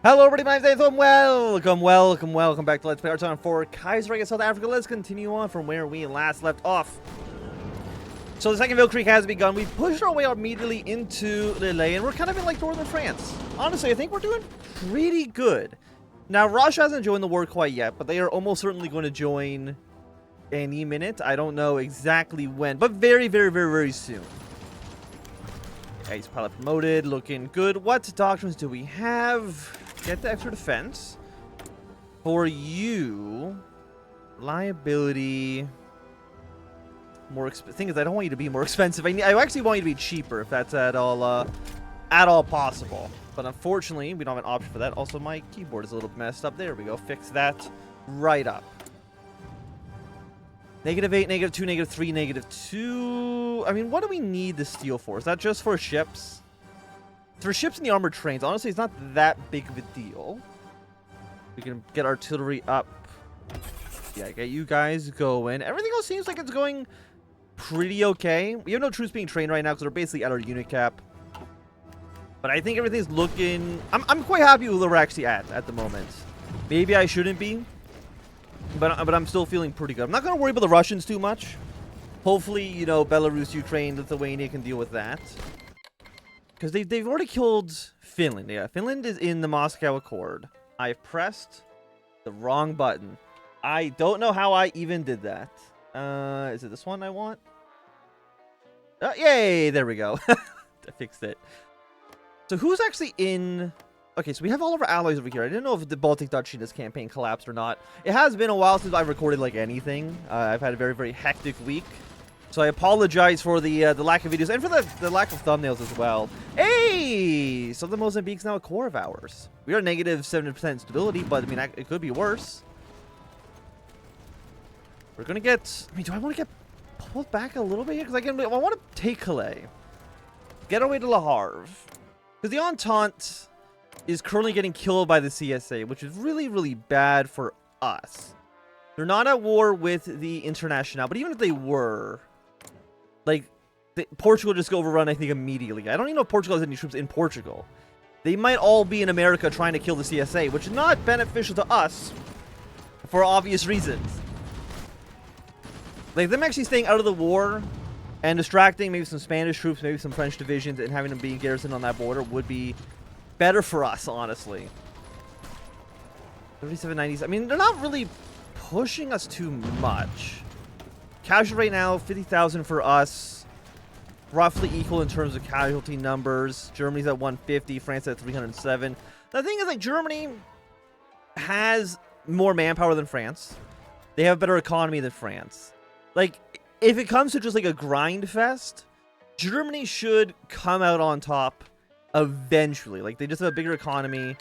Hello everybody, my name is Nathan. Welcome back to Let's Play Hearthstone for Kaiserreich in South Africa. Let's continue on from where we last left off. So the second Ville Creek has begun. We pushed our way immediately into Lille, and we're kind of in like northern France. Honestly, I think we're doing pretty good. Now, Russia hasn't joined the war quite yet, but they are almost certainly going to join any minute. I don't know exactly when, but very soon. Ace pilot promoted, looking good. What doctrines do we have? Get the extra defense. For you, liability. More expensive. Thing is, I don't want you to be more expensive. I actually want you to be cheaper if that's at all possible. But unfortunately, we don't have an option for that. Also, my keyboard is a little messed up. There we go. Fix that right up. -8, -2, -3, -2. I mean, what do we need the steel for? Is that just for ships? For ships and the armored trains, honestly, it's not that big of a deal. We can get artillery up. Yeah, get you guys going. Everything else seems like it's going pretty okay. We have no troops being trained right now because we're basically at our unit cap. But I think everything's looking... I'm quite happy with where we're actually at the moment. Maybe I shouldn't be. But I'm still feeling pretty good. I'm not going to worry about the Russians too much. Hopefully, you know, Belarus, Ukraine, Lithuania can deal with that. Because they've already killed Finland. Yeah, Finland is in the Moscow Accord. I've pressed the wrong button. I don't know how I even did that. Is it this one I want? Yay! There we go. I fixed it. So who's actually in... Okay, so we have all of our allies over here. I didn't know if the Baltic Duchy in this campaign collapsed or not. It has been a while since I've recorded, like, anything. I've had a very hectic week. So I apologize for the lack of videos and for the lack of thumbnails as well. Hey! So the Mozambique's now a core of ours. We are negative 70% stability, but, I mean, it could be worse. We're going to get... I mean, do I want to get pulled back a little bit here? Because I want to take Calais. Get our way to Le Havre. Because the Entente is currently getting killed by the CSA, which is really bad for us. They're not at war with the International, but even if they were, like, Portugal just go overrun, I think, immediately. I don't even know if Portugal has any troops in Portugal. They might all be in America trying to kill the CSA, which is not beneficial to us for obvious reasons. Like, them actually staying out of the war and distracting maybe some Spanish troops, maybe some French divisions, and having them being garrisoned on that border would be better for us, honestly. 3790s. I mean, they're not really pushing us too much. Casualty right now, 50,000 for us. Roughly equal in terms of casualty numbers. Germany's at 150, France at 307. The thing is, like, Germany has more manpower than France. They have a better economy than France. Like, if it comes to just like a grind fest, Germany should come out on top eventually. Like, they just have a bigger economy.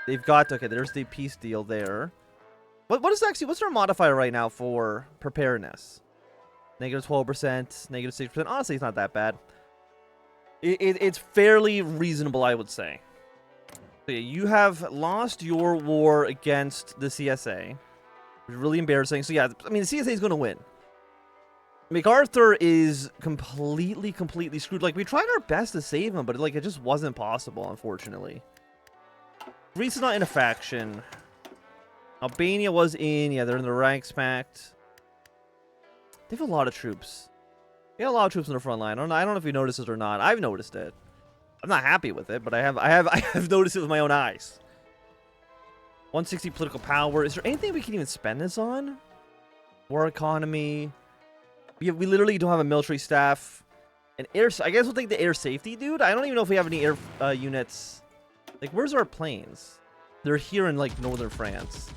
They've got... Okay, there's the peace deal there. What is actually... What's their modifier right now for preparedness? -12%, -6%. Honestly, it's not that bad. It's fairly reasonable, I would say. So yeah, you have lost your war against the CSA. It's really embarrassing. So yeah, I mean, the CSA is going to win. MacArthur is completely screwed. Like, we tried our best to save him, but like, it just wasn't possible, unfortunately. Greece is not in a faction. Albania was in. Yeah, they're in the Reichspakt. They have a lot of troops. They have a lot of troops on the front line. I don't know if you noticed it or not. I've noticed it. I'm not happy with it, but I have noticed it with my own eyes. 160 political power. Is there anything we can even spend this on? War economy. We literally don't have a military staff. And air... I guess we'll take the air safety, dude. I don't even know if we have any air units. Like, where's our planes? They're here in, like, northern France.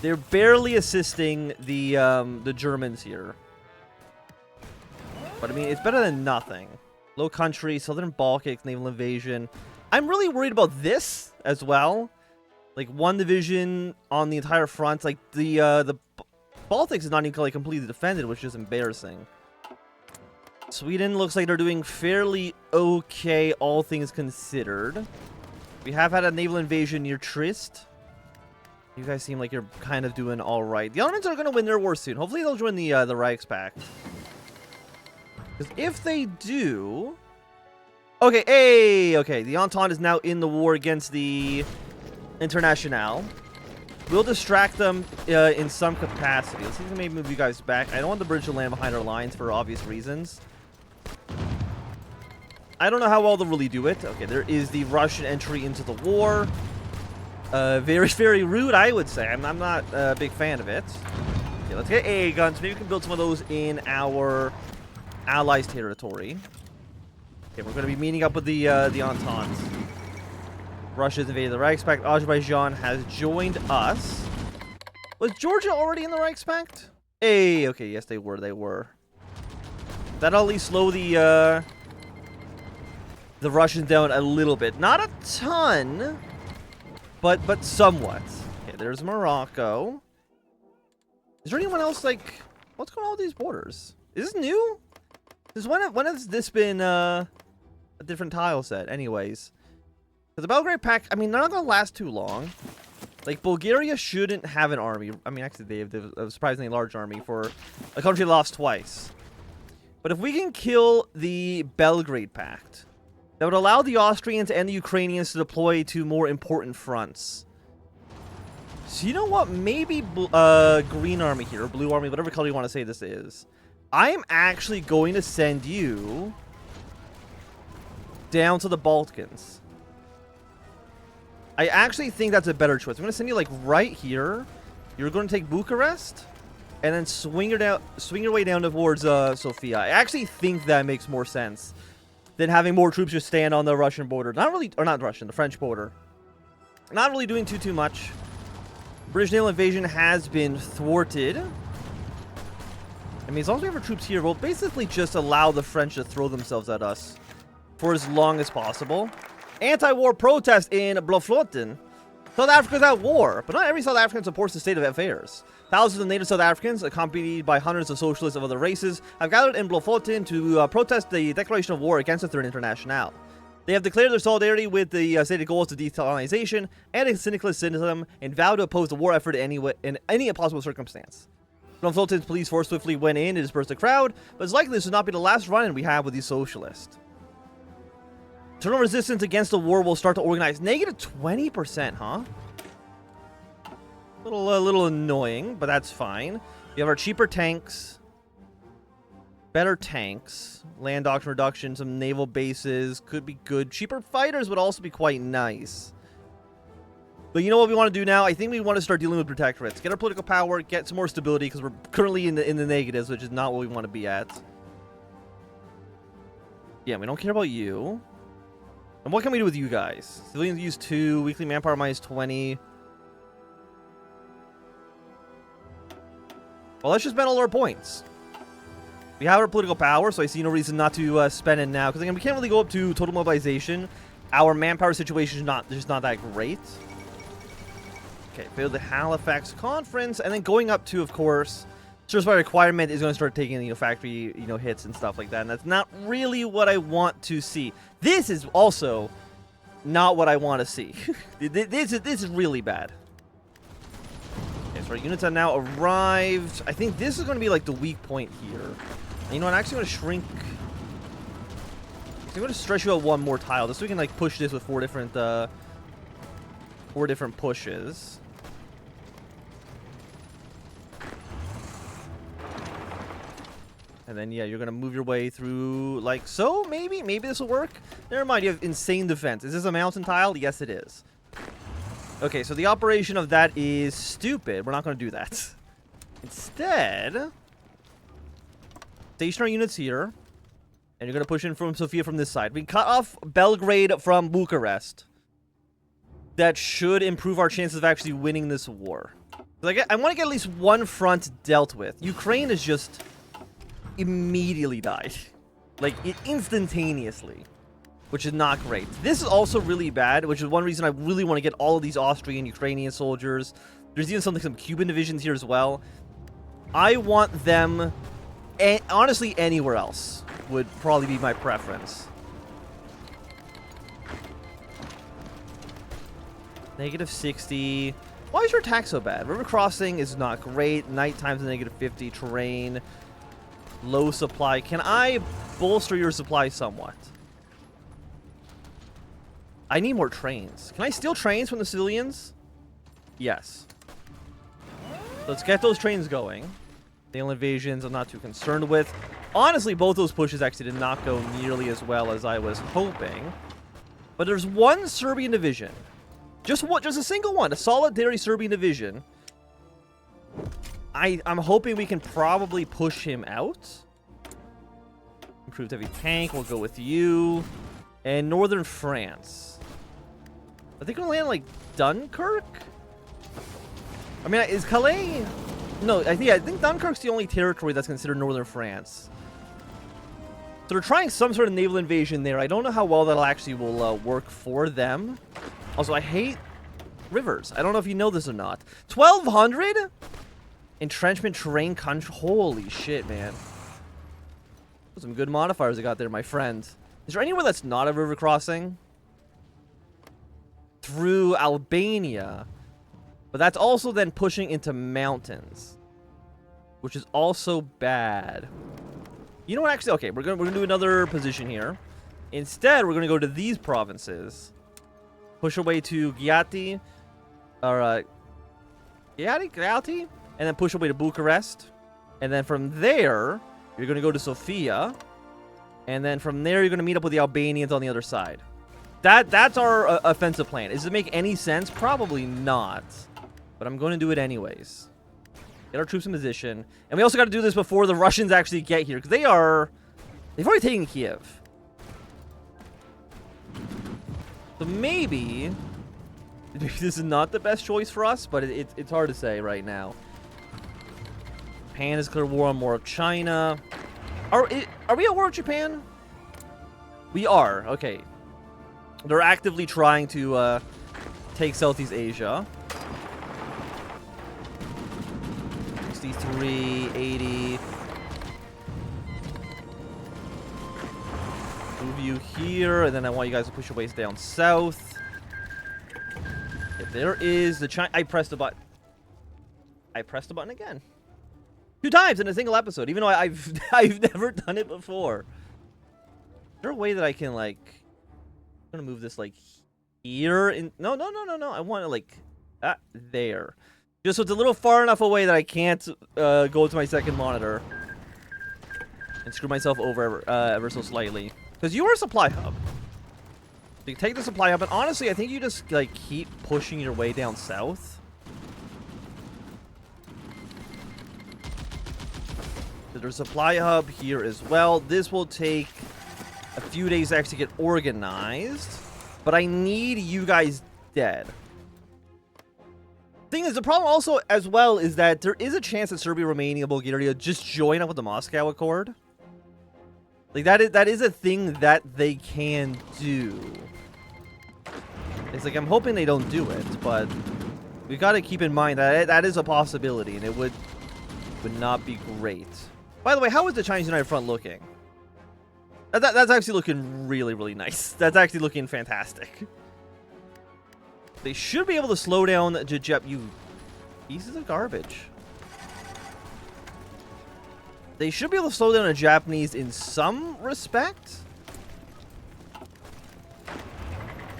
They're barely assisting the Germans here. But, I mean, it's better than nothing. Low country, southern Balkans, naval invasion. I'm really worried about this as well. Like, one division on the entire front. Like, the Baltics is not even like completely defended, which is embarrassing. Sweden looks like they're doing fairly okay, all things considered. We have had a naval invasion near Trist. You guys seem like you're kind of doing all right. The Ottomans are going to win their war soon. Hopefully they'll join the Reichspakt. Because if they do, Okay, hey, okay. The Entente is now in the war against the Internationale. We'll distract them in some capacity. Let's see if we can maybe move you guys back. I don't want the bridge to land behind our lines for obvious reasons. I don't know how well they'll really do it. Okay, there is the Russian entry into the war. Very, very rude, I would say. I'm not a big fan of it. Okay, let's get AA guns. Maybe we can build some of those in our allies' territory. Okay, we're going to be meeting up with the Entente. Russia's invaded the Reichspakt. Azerbaijan has joined us. Was Georgia already in the Reichspakt? Hey, okay, yes, they were. They were. That'll at least slow the Russians down a little bit. Not a ton, but somewhat. Okay, there's Morocco. Is there anyone else, like, what's going on with these borders? Is this new? When has this been a different tile set? Anyways. Because the Belgrade Pact, I mean, they're not going to last too long. Like, Bulgaria shouldn't have an army. I mean, actually, they have a surprisingly large army for a country lost twice. But if we can kill the Belgrade Pact, that would allow the Austrians and the Ukrainians to deploy to more important fronts. So you know what? Maybe Green Army here, or Blue Army, whatever color you want to say this is. I'm actually going to send you down to the Balkans. I actually think that's a better choice. I'm going to send you, like, right here. You're going to take Bucharest, and then swing your way down towards Sofia. I actually think that makes more sense than having more troops just stand on the Russian border. Not really, or not Russian, the French border. Not really doing too much. British naval invasion has been thwarted. I mean, as long as we have our troops here, we'll basically just allow the French to throw themselves at us for as long as possible. Anti-war protest in Blofloten. South Africa's at war, but not every South African supports the state of affairs. Thousands of native South Africans, accompanied by hundreds of socialists of other races, have gathered in Blofloten to protest the declaration of war against the Third Internationale. They have declared their solidarity with the stated goals of decolonization and a syndicalist cynicism and vow to oppose the war effort in any possible circumstance. Blofloten's police force swiftly went in and dispersed the crowd, but it's likely this would not be the last run-in we have with these socialists. Internal resistance against the war will start to organize. Negative 20%, huh? A little annoying, but that's fine. We have our cheaper tanks. Better tanks. Land doctrine reduction, some naval bases. Could be good. Cheaper fighters would also be quite nice. But you know what we want to do now? I think we want to start dealing with protectorates. Get our political power, get some more stability, because we're currently in the negatives, which is not what we want to be at. Yeah, we don't care about you. And what can we do with you guys? Civilians use 2, weekly manpower minus 20. Well, let's just spend all our points. We have our political power, so I see no reason not to spend it now. Because again, we can't really go up to total mobilization. Our manpower situation is just not that great. Okay, build the Halifax Conference, and then going up to, of course, service by requirement is going to start taking, factory, hits and stuff like that. And that's not really what I want to see. This is also not what I want to see. This is really bad. Okay, so our units have now arrived. I think this is going to be like the weak point here. And you know what? I'm actually going to shrink. I'm going to stretch you out one more tile, just so we can like push this with four different pushes. And then, yeah, you're going to move your way through like so, maybe? Maybe this will work? Never mind, you have insane defense. Is this a mountain tile? Yes, it is. Okay, so the operation of that is stupid. We're not going to do that. Instead, station our units here. And you're going to push in from Sofia from this side. We cut off Belgrade from Bucharest. That should improve our chances of actually winning this war. Like, I want to get at least one front dealt with. Ukraine is just immediately died, like instantaneously, which is not great. This is also really bad, which is one reason I really want to get all of these Austrian, Ukrainian soldiers. There's even some Cuban divisions here as well. I want them, honestly, anywhere else would probably be my preference. Negative 60. Why is your attack so bad? River crossing is not great. Night time's a negative 50. Terrain. Low supply. Can I bolster your supply somewhat? I need more trains. Can I steal trains from the civilians? Yes. Let's get those trains going. Naval invasions I'm not too concerned with. Honestly, both those pushes actually did not go nearly as well as I was hoping. But there's one Serbian division. Just a single one. A solitary Serbian division. I'm hoping we can probably push him out. Improved heavy tank. We'll go with you. And northern France. Are they going to land like Dunkirk? I mean, is Calais... No, I think Dunkirk's the only territory that's considered northern France. So they're trying some sort of naval invasion there. I don't know how well that'll actually will work for them. Also, I hate rivers. I don't know if you know this or not. 1,200? Entrenchment terrain country. Holy shit, man. Some good modifiers I got there, my friend. Is there anywhere that's not a river crossing? Through Albania. But that's also then pushing into mountains. Which is also bad. You know what, actually, okay, we're gonna do another position here. Instead, we're gonna go to these provinces. Push away to Ghiati. Or, Ghiati? And then push away to Bucharest. And then from there, you're gonna go to Sofia. And then from there, you're gonna meet up with the Albanians on the other side. That's our offensive plan. Does it make any sense? Probably not. But I'm going to do it anyways. Get our troops in position. And we also got to do this before the Russians actually get here. Because they've already taken Kiev. So maybe this is not the best choice for us. But it's hard to say right now. Japan has declared war on more of China. Are we at war with Japan? We are. Okay. They're actively trying to take Southeast Asia. 63, 80. Move you here, and then I want you guys to push your ways down south. If there is the China... I pressed the button. I pressed the button again. 2 times in a single episode, even though I've never done it before. Is there a way that I can, like... I'm gonna move this, like, here? No. I want it, like, there. Just so it's a little far enough away that I can't go to my second monitor and screw myself over ever so slightly. Because you are a supply hub. So you take the supply hub, and honestly, I think you just like keep pushing your way down south. There's a supply hub here as well. This will take a few days to actually get organized, but I need you guys dead. Thing is, the problem also as well is that there is a chance that Serbia, Romania, Bulgaria just join up with the Moscow Accord. Like that is a thing that they can do. It's like I'm hoping they don't do it, but we got to keep in mind that that is a possibility, and it would not be great. By the way, how is the Chinese United Front looking? That's actually looking really, really nice. That's actually looking fantastic. They should be able to slow down you pieces of garbage. They should be able to slow down the Japanese in some respect.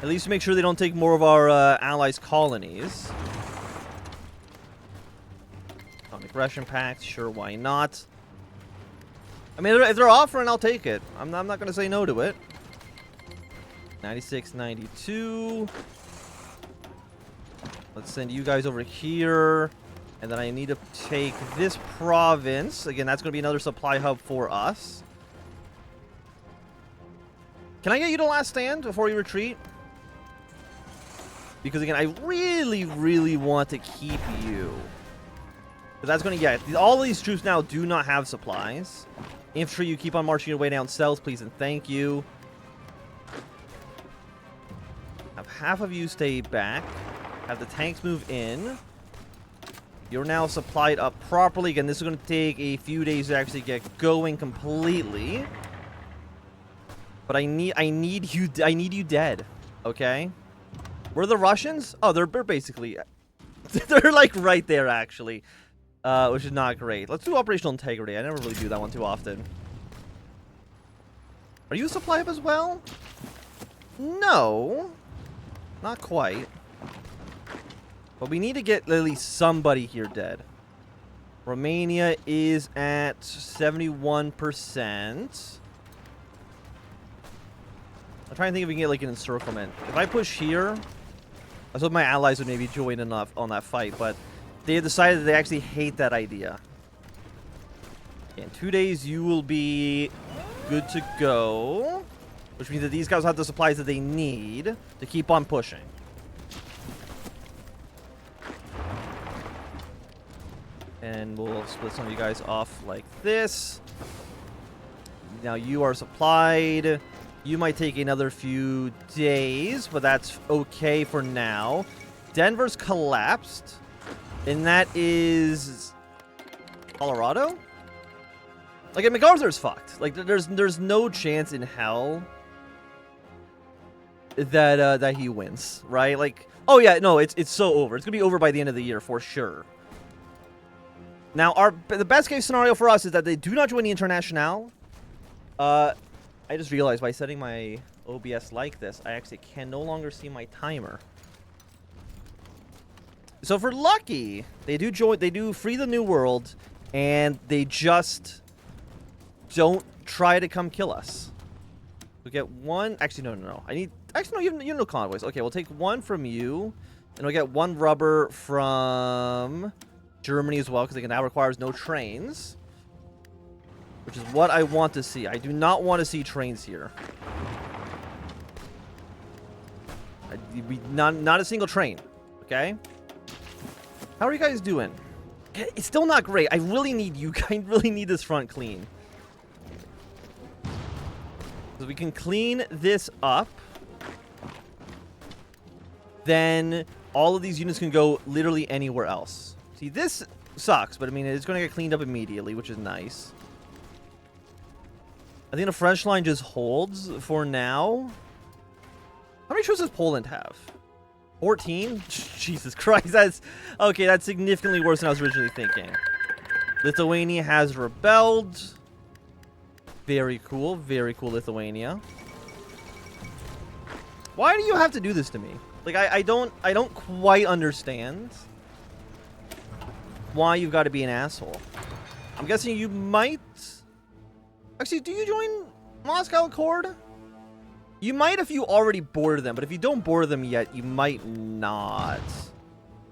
At least to make sure they don't take more of our allies' colonies. Non-aggression pact, sure, why not? I mean, if they're offering, I'll take it. I'm not going to say no to it. 96, 92. Let's send you guys over here. And then I need to take this province. Again, that's going to be another supply hub for us. Can I get you to last stand before you retreat? Because, again, I really, really want to keep you. Because that's going to... Yeah, all these troops now do not have supplies. Infantry, you keep on marching your way down south, please, and thank you. Have half of you stay back. Have the tanks move in. You're now supplied up properly. Again, this is going to take a few days to actually get going completely. But I need you dead. Okay? Where are the Russians? Oh, they're basically... they're like right there, actually. Which is not great. Let's do operational integrity. I never really do that one too often. Are you a supply hub as well? No. Not quite. But we need to get at least somebody here dead. Romania is at 71%. I'm trying to think if we can get like an encirclement. If I push here, I was hoping my allies would maybe join enough on that fight, but they have decided that they actually hate that idea. In 2 days, you will be good to go, which means that these guys have the supplies that they need to keep on pushing. And we'll split some of you guys off like this. Now you are supplied. You might take another few days, but that's okay for now. Denver's collapsed. And that is Colorado? Like, MacArthur's fucked. Like, there's no chance in hell that that he wins, right? Like, oh yeah, no, it's so over. It's gonna be over by the end of the year for sure. Now, the best case scenario for us is that they do not join the Internationale. I just realized by setting my OBS like this, I actually can no longer see my timer. So for lucky, they do free the New World, and they just don't try to come kill us. We get one. Actually, no. You know convoys. Okay, we'll take one from you, and we'll get one rubber from Germany as well, because it now requires no trains, which is what I want to see. I do not want to see trains here. Not a single train. Okay. How are you guys doing? It's still not great. I really need you. I really need this front clean. So we can clean this up. Then all of these units can go literally anywhere else. See, this sucks, but I mean, it's going to get cleaned up immediately, which is nice. I think the French line just holds for now. How many troops does Poland have? 14? Jesus Christ, that's... Okay, that's significantly worse than I was originally thinking. Lithuania has rebelled. Very cool, Lithuania. Why do you have to do this to me? Like, I don't quite understand why you've got to be an asshole. I'm guessing you might... Actually, do you join Moscow Accord? You might if you already boarded them, but if you don't board them yet, you might not.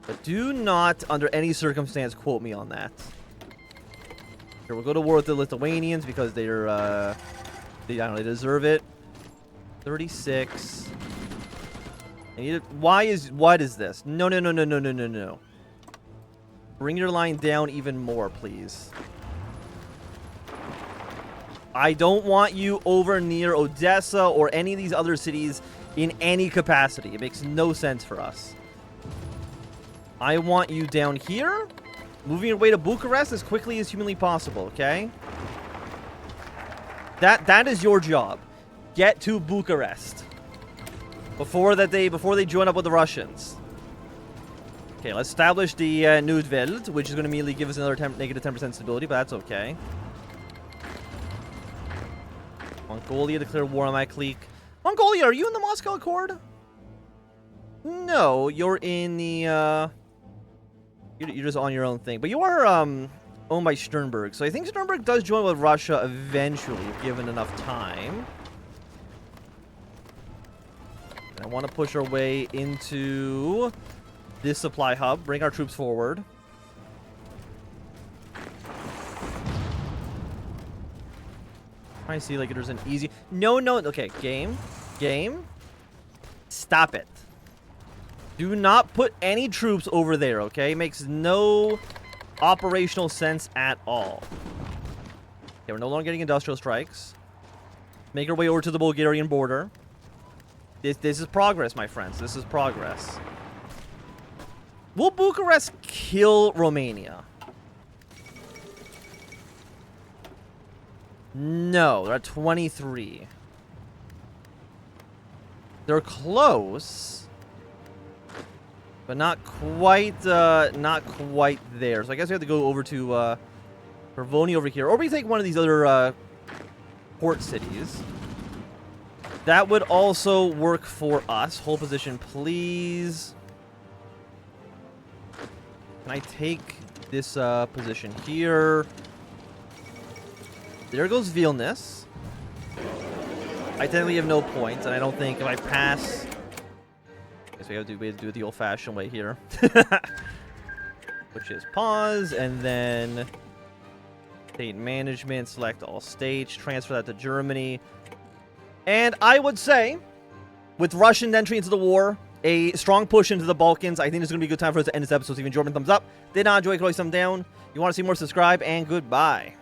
But do not, under any circumstance, quote me on that. Here, we'll go to war with the Lithuanians because they're, I don't know, they deserve it. 36. What is this? No. Bring your line down even more, please. I don't want you over near Odessa or any of these other cities in any capacity. It makes no sense for us. I want you down here, moving your way to Bucharest as quickly as humanly possible, okay? That is your job. Get to Bucharest before they join up with the Russians. Okay, let's establish the Nudveld, which is going to immediately give us another negative 10% stability, but that's okay. Mongolia declare war on my clique. Mongolia, are you in the Moscow Accord? No, you're in the, you're just on your own thing. But you are, owned by Sternberg. So I think Sternberg does join with Russia eventually, if given enough time. And I want to push our way into this supply hub. Bring our troops forward. I see, like, there's an easy... No. Okay, game. Stop it. Do not put any troops over there, okay? It makes no operational sense at all. Okay, we're no longer getting industrial strikes. Make our way over to the Bulgarian border. This is progress, my friends. This is progress. Will Bucharest kill Romania? No, they're at 23. They're close, but not quite there. So I guess we have to go over to Pervoni over here, or we take one of these other port cities. That would also work for us. Hold position, please. Can I take this position here? There goes Vilnius. I technically have no points, and I don't think if I pass... I guess we have to do it the old-fashioned way here. Which is pause, and then... State management, select all states, transfer that to Germany. And I would say, with Russian entry into the war, a strong push into the Balkans, I think it's going to be a good time for us to end this episode. So if you enjoyed, thumbs up. Did not enjoy, click thumb down. You want to see more, subscribe, and goodbye.